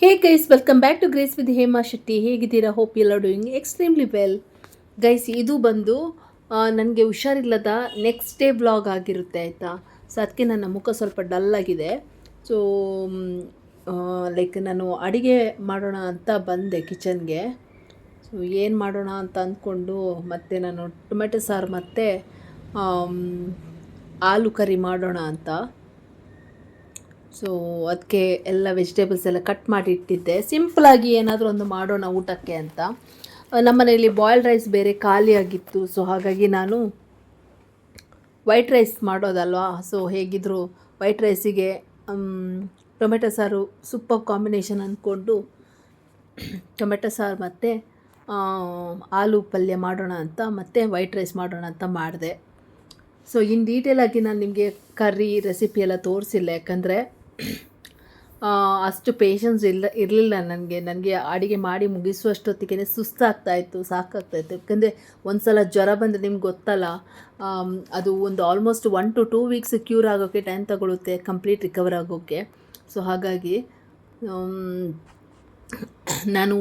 Hey guys, welcome back to grace with Hema Shetty. ಹೇಗಿದ್ದೀರಾ? Hope ಎಲ್ಲ doing extremely well. Guys, ಇದು ಬಂದು ನನಗೆ ಹುಷಾರಿಲ್ಲದ ನೆಕ್ಸ್ಟ್ ಡೇ ವ್ಲಾಗ್ ಆಗಿರುತ್ತೆ, ಆಯಿತಾ. ಸೊ ಅದಕ್ಕೆ ನನ್ನ ಮುಖ ಸ್ವಲ್ಪ ಡಲ್ ಆಗಿದೆ. ಸೊ ಲೈಕ್ ನಾನು ಅಡುಗೆ ಮಾಡೋಣ ಅಂತ ಬಂದೆ ಕಿಚನ್ಗೆ. ಸೊ ಏನು ಮಾಡೋಣ ಅಂತ ಅಂದ್ಕೊಂಡು ಮತ್ತೆ ನಾನು ಟೊಮೆಟೊ ಸಾರು ಮತ್ತು ಆಲೂ ಕರಿ ಮಾಡೋಣ ಅಂತ. ಸೊ ಅದಕ್ಕೆ ಎಲ್ಲ ವೆಜಿಟೇಬಲ್ಸ್ ಎಲ್ಲ ಕಟ್ ಮಾಡಿ ಇಟ್ಟಿದ್ದೆ. ಸಿಂಪಲಾಗಿ ಏನಾದರೂ ಒಂದು ಮಾಡೋಣ ಊಟಕ್ಕೆ ಅಂತ. ನಮ್ಮ ಮನೆಯಲ್ಲಿ ಬಾಯ್ಲ್ಡ್ ರೈಸ್ ಬೇರೆ ಖಾಲಿಯಾಗಿತ್ತು. ಸೊ ಹಾಗಾಗಿ ನಾನು ವೈಟ್ ರೈಸ್ ಮಾಡೋದಲ್ವಾ. ಸೊ ಹೇಗಿದ್ದರೂ ವೈಟ್ ರೈಸಿಗೆ ಟೊಮೆಟೊ ಸಾರು ಸೂಪರ್ ಕಾಂಬಿನೇಷನ್ ಅಂದ್ಕೊಂಡು ಟೊಮೆಟೊ ಸಾರು ಮತ್ತು ಆಲೂ ಪಲ್ಯ ಮಾಡೋಣ ಅಂತ, ಮತ್ತು ವೈಟ್ ರೈಸ್ ಮಾಡೋಣ ಅಂತ ಮಾಡಿದೆ. ಸೊ ಇನ್ ಡೀಟೇಲಾಗಿ ನಾನು ನಿಮಗೆ ಕರ್ರಿ ರೆಸಿಪಿ ಎಲ್ಲ ತೋರಿಸಿಲ್ಲ, ಯಾಕಂದರೆ ಅಷ್ಟು ಪೇಷನ್ಸ್ ಇರಲಿಲ್ಲ ನನಗೆ ಅಡುಗೆ ಮಾಡಿ ಮುಗಿಸುವಷ್ಟೊತ್ತಿಗೆ ಸುಸ್ತಾಗ್ತಾಯಿತ್ತು, ಸಾಕಾಗ್ತಾಯಿತ್ತು. ಯಾಕಂದರೆ ಒಂದು ಸಲ ಜ್ವರ ಬಂದರೆ ನಿಮ್ಗೆ ಗೊತ್ತಲ್ಲ, ಅದು ಒಂದು ಆಲ್ಮೋಸ್ಟ್ 1 to 2 ವೀಕ್ಸ್ ಕ್ಯೂರ್ ಆಗೋಕ್ಕೆ ಟೈಮ್ ತಗೊಳುತ್ತೆ, ಕಂಪ್ಲೀಟ್ ರಿಕವರ್ ಆಗೋಕ್ಕೆ. ಸೊ ಹಾಗಾಗಿ ನಾನು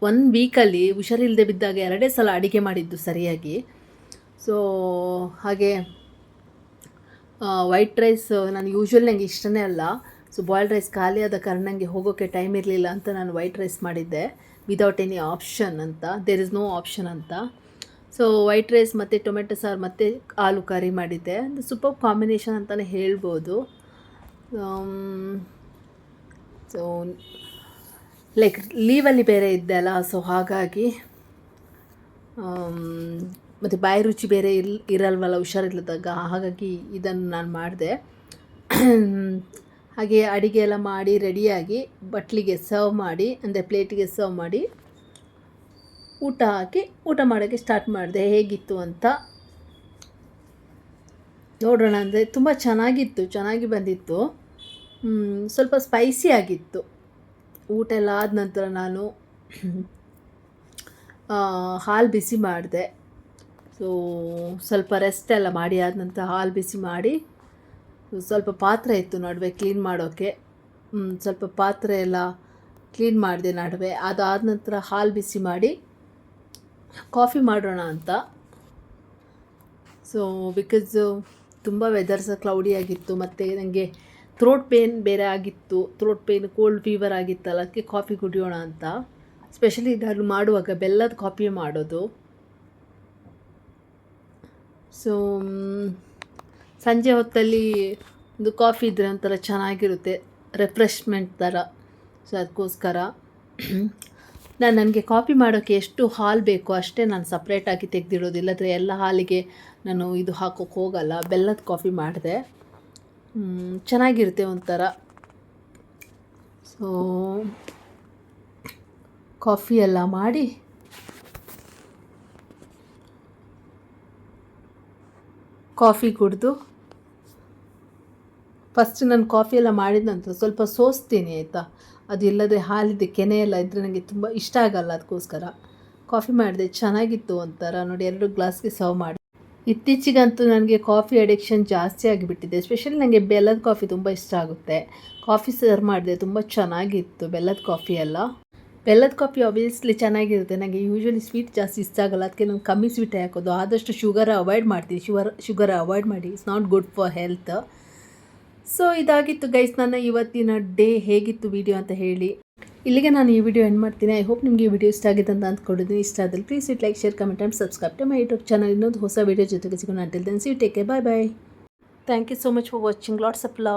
ಒನ್ ವೀಕಲ್ಲಿ ಹುಷಾರಿಲ್ಲದೆ ಬಿದ್ದಾಗ 2 ಸಲ ಅಡುಗೆ ಮಾಡಿದ್ದು ಸರಿಯಾಗಿ. ಸೊ ಹಾಗೆ ವೈಟ್ ರೈಸ್ ನಾನು ಯೂಶ್ವಲಿ ನನಗೆ ಇಷ್ಟನೇ ಅಲ್ಲ. ಸೊ ಬಾಯ್ಲ್ಡ್ ರೈಸ್ ಖಾಲಿ ಆದ ಕಾರಣ ನನಗೆ ಹೋಗೋಕ್ಕೆ ಟೈಮ್ ಇರಲಿಲ್ಲ ಅಂತ ನಾನು ವೈಟ್ ರೈಸ್ ಮಾಡಿದ್ದೆ, ವಿದೌಟ್ ಎನಿ ಆಪ್ಷನ್ ಅಂತ, ದೇರ್ ಇಸ್ ನೋ ಆಪ್ಷನ್ ಅಂತ. ಸೊ ವೈಟ್ ರೈಸ್ ಮತ್ತು ಟೊಮೆಟೊ ಸಾರು ಮತ್ತು ಆಲೂ ಕರಿ ಮಾಡಿದ್ದೆ. ಅದು ಸೂಪರ್ ಕಾಂಬಿನೇಷನ್ ಅಂತಲೇ ಹೇಳ್ಬೋದು. ಸೊ ಲೈಕ್ ಲೀವಲ್ಲಿ ಬೇರೆ ಇದ್ದೆ ಅಲ್ಲ, ಸೊ ಹಾಗಾಗಿ ಮತ್ತು ಬಾಯಿ ರುಚಿ ಬೇರೆ ಇರಲ್ವಲ್ಲ ಹುಷಾರಿಲ್ಲದಾಗ, ಹಾಗಾಗಿ ಇದನ್ನು ನಾನು ಮಾಡಿದೆ. ಹಾಗೆ ಅಡುಗೆ ಎಲ್ಲ ಮಾಡಿ ರೆಡಿಯಾಗಿ ಬಟ್ಲಿಗೆ ಸರ್ವ್ ಮಾಡಿ, ಅಂದರೆ ಪ್ಲೇಟಿಗೆ ಸರ್ವ್ ಮಾಡಿ ಊಟ ಹಾಕಿ ಊಟ ಮಾಡೋಕ್ಕೆ ಸ್ಟಾರ್ಟ್ ಮಾಡಿದೆ. ಹೇಗಿತ್ತು ಅಂತ ನೋಡೋಣ. ಅಂದರೆ ತುಂಬ ಚೆನ್ನಾಗಿ ಬಂದಿತ್ತು. ಸ್ವಲ್ಪ ಸ್ಪೈಸಿ ಆಗಿತ್ತು. ಊಟ ಎಲ್ಲ ಆದ ನಂತರ ನಾನು ಹಾಲು ಬಿಸಿ ಮಾಡಿದೆ. ಸೊ ಸ್ವಲ್ಪ ರೆಸ್ಟ್ ಎಲ್ಲ ಮಾಡಿ ಆದ ನಂತರ ಹಾಲು ಬಿಸಿ ಮಾಡಿ, ಸ್ವಲ್ಪ ಪಾತ್ರೆ ಇತ್ತು ನಡುವೆ ಕ್ಲೀನ್ ಮಾಡೋಕ್ಕೆ, ಸ್ವಲ್ಪ ಪಾತ್ರೆ ಎಲ್ಲ ಕ್ಲೀನ್ ಮಾಡಿದೆ ನಡುವೆ. ಅದಾದ ನಂತರ ಹಾಲು ಬಿಸಿ ಮಾಡಿ ಕಾಫಿ ಮಾಡೋಣ ಅಂತ. ಸೊ ಬಿಕಾಸ್ ತುಂಬ ವೆದರ್ಸ್ ಕ್ಲೌಡಿ ಆಗಿತ್ತು, ಮತ್ತು ನನಗೆ ಥ್ರೋಟ್ ಪೇನ್ ಬೇರೆ ಆಗಿತ್ತು. ಥ್ರೋಟ್ ಪೇನ್, ಕೋಲ್ಡ್ ಫೀವರ್ ಆಗಿತ್ತಲ್ಲ, ಅದಕ್ಕೆ ಕಾಫಿ ಕುಡಿಯೋಣ ಅಂತ. ಸ್ಪೆಷಲಿ ನಾನು ಮಾಡುವಾಗ ಬೆಲ್ಲದ ಕಾಫಿ ಮಾಡೋದು. ಸೊ ಸಂಜೆ ಹೊತ್ತಲ್ಲಿ ಒಂದು ಕಾಫಿ ಇದ್ದರೆ ಒಂಥರ ಚೆನ್ನಾಗಿರುತ್ತೆ, ರಿಫ್ರೆಶ್ಮೆಂಟ್ ಥರ. ಸೊ ಅದಕ್ಕೋಸ್ಕರ ನನಗೆ ಕಾಫಿ ಮಾಡೋಕ್ಕೆ ಎಷ್ಟು ಹಾಲು ಬೇಕೋ ಅಷ್ಟೇ ನಾನು ಸಪ್ರೇಟಾಗಿ ತೆಗೆದಿಡೋದು, ಇಲ್ಲದ್ರೆ ಎಲ್ಲ ಹಾಲಿಗೆ ನಾನು ಇದು ಹಾಕೋಕ್ಕೆ ಹೋಗಲ್ಲ. ಬೆಲ್ಲದ ಕಾಫಿ ಮಾಡಿದೆ, ಚೆನ್ನಾಗಿರುತ್ತೆ ಒಂಥರ. ಸೊ ಕಾಫಿ ಎಲ್ಲ ಮಾಡಿ ಕಾಫಿ ಕುಡಿದು, ಫಸ್ಟ್ ನಾನು ಕಾಫಿ ಎಲ್ಲ ಮಾಡಿದ ನಂತರ ಸ್ವಲ್ಪ ಸೋಸ್ತೀನಿ, ಆಯಿತಾ. ಅದು ಇಲ್ಲದೆ ಹಾಲಿದೆ ಕೆನೆ ಎಲ್ಲ ಇದ್ದರೆ ನನಗೆ ತುಂಬ ಇಷ್ಟ ಆಗಲ್ಲ, ಅದಕ್ಕೋಸ್ಕರ ಕಾಫಿ ಮಾಡಿದೆ. ಚೆನ್ನಾಗಿತ್ತು ಒಂಥರ. ನೋಡಿ, 2 ಗ್ಲಾಸ್ಗೆ ಸರ್ವ್ ಮಾಡಿ. ಇತ್ತೀಚೆಗಂತೂ ನನಗೆ ಕಾಫಿ ಅಡಿಕ್ಷನ್ ಜಾಸ್ತಿ ಆಗಿಬಿಟ್ಟಿದೆ. ಎಸ್ಪೆಷಲಿ ನನಗೆ ಬೆಲ್ಲದ ಕಾಫಿ ತುಂಬ ಇಷ್ಟ ಆಗುತ್ತೆ. ಕಾಫಿ ಸರ್ವ್ ಮಾಡಿದೆ, ತುಂಬ ಚೆನ್ನಾಗಿತ್ತು ಬೆಲ್ಲದ ಕಾಫಿ ಎಲ್ಲ. ಬೆಲ್ಲದ ಕಾಫಿ ಆಬ್ವಿಯಸ್ಲಿ ಚೆನ್ನಾಗಿರುತ್ತೆ. ನನಗೆ ಯೂಶ್ವಲಿ ಸ್ವೀಟ್ ಜಾಸ್ತಿ ಇಷ್ಟ ಆಗಲ್ಲ, ಅದಕ್ಕೆ ನಾನು ಕಮ್ಮಿ ಸ್ವೀಟೇ ಹಾಕೋದು. ಆದಷ್ಟು ಶುಗರ್ ಅವಾಯ್ಡ್ ಮಾಡ್ತೀನಿ. ಶುಗರ್ ಅವಾಯ್ಡ್ ಮಾಡಿ, it's not good for health. So ಇದಾಗಿತ್ತು ಗೈಸ್ ನನ್ನ ಇವತ್ತಿನ ಡೇ. ಹೇಗಿತ್ತು ವಿಡಿಯೋ ಅಂತ ಹೇಳಿ. ಇಲ್ಲಿಗೆ ನಾನು ಈ ವಿಡಿಯೋ ಎಂಡ್ ಮಾಡ್ತೀನಿ. ಐ ಹೋಪ್ ನಿಮಗೆ ಈ ವಿಡಿಯೋ ಇಷ್ಟ ಆಗಿದೆ ಅಂತ ಅಂದ್ಕೊಂಡಿದ್ದೀನಿ. ಇಷ್ಟ ಆದಲ್ಲಿ please it like, share, comment and subscribe to my YouTube channel. ಇನ್ನೊಂದು ಹೊಸ ವಿಡಿಯೋ ಜೊತೆಗೆ ಸಿಗೋಣ. Until then see you, take care, bye bye. Thank you so much for watching. Lots of love.